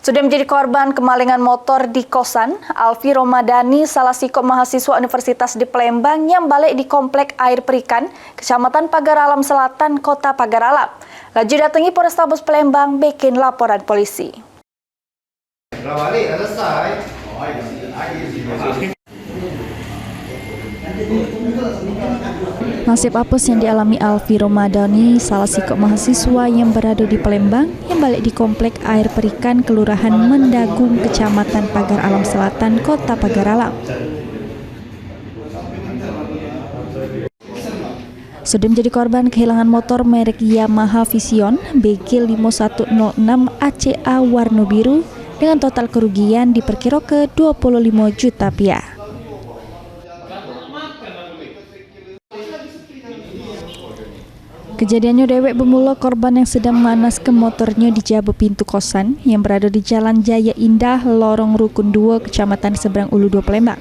Sudah menjadi korban kemalingan motor di kosan, Alfi Romadani, salah siko mahasiswa Universitas di Palembang yang balik di Komplek Air Perikan, Kecamatan Pagar Alam Selatan, Kota Pagar Alam. Laju datangi Polrestabes Palembang bikin laporan polisi. Nasib apes yang dialami Alfi Romadani, salah siko mahasiswa yang berada di Palembang yang balik di Komplek Air Perikan, Kelurahan Mendagung, Kecamatan Pagar Alam Selatan, Kota Pagar Alam. Sudah menjadi korban kehilangan motor merek Yamaha Vision BG 5106 ACA warna biru dengan total kerugian diperkirakan 25 juta rupiah. Kejadiannya dewek bermula korban yang sedang manaskan motornya di jaba pintu kosan yang berada di Jalan Jaya Indah, Lorong Rukun 2, Kecamatan Seberang Ulu 2 Palembang.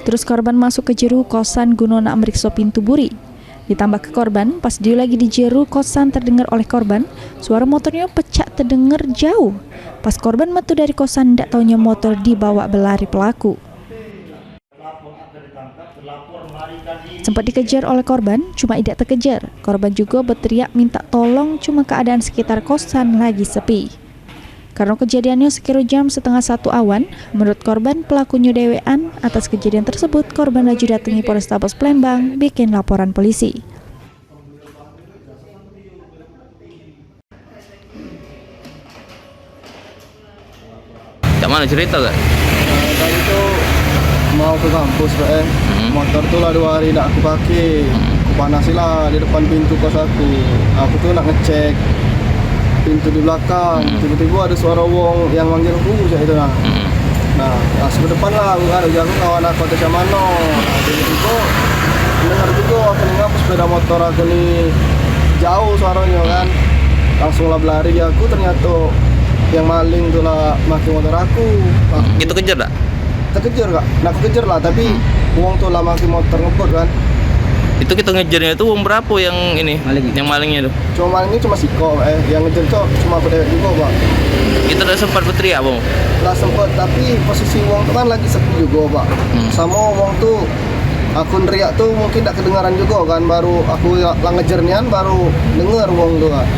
Terus korban masuk ke jeru kosan gunona meriksa pintu buri. Ditambah ke korban, pas dia lagi di jeru kosan terdengar oleh korban, suara motornya pecah terdengar jauh. Pas korban metu dari kosan, ndak taunya motor dibawa berlari pelaku. Sempat dikejar oleh korban, cuma tidak terkejar. Korban juga berteriak minta tolong, cuma keadaan sekitar kosan lagi sepi. Karena kejadiannya sekira jam setengah 1 awan, menurut korban pelakunya dewean. Atas kejadian tersebut, korban laju datangi Polrestabes Palembang bikin laporan polisi. Yang mana cerita gak? Tadi itu mau ke kampus, motor tuh lah 2 hari nak aku pakai. Aku panasi lah di depan pintu kos aku. Aku tuh nak ngecek pintu di belakang. Tiba-tiba ada suara wong yang manggil aku itu nah. Nah, masuk ke depan lah, aku jago kawan aku ada sama no. Tiba-tiba dengar juga aku dengar sepeda motor aku nih jauh suaranya kan. Langsung lah berlari di aku, ternyata yang maling tuh lah maki motor aku. Itu kejar tak? Terkejar kak, nah aku kejar lah, tapi uang tuh lah maki motor ngebut kan. Itu kita ngejarnya itu uang berapa yang ini? Yang malingnya itu? Cuma malingnya cuma siko, yang ngejar itu cuma aku dewek juga pak. Kita udah sempat berteriak bang? Lah sempat, tapi posisi uang tuh kan lagi sepi juga pak. Sama uang tuh, aku neriak tuh mungkin tak kedengaran juga kan, baru aku lah ngejar nian baru denger uang tuh kak.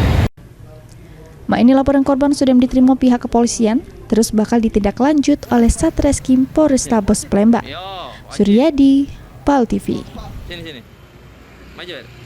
Ini laporan korban sudah diterima pihak kepolisian, terus bakal ditindaklanjut oleh Satreskrim Polrestabes Palembang. Suryadi, PAL TV. Sini. Maju.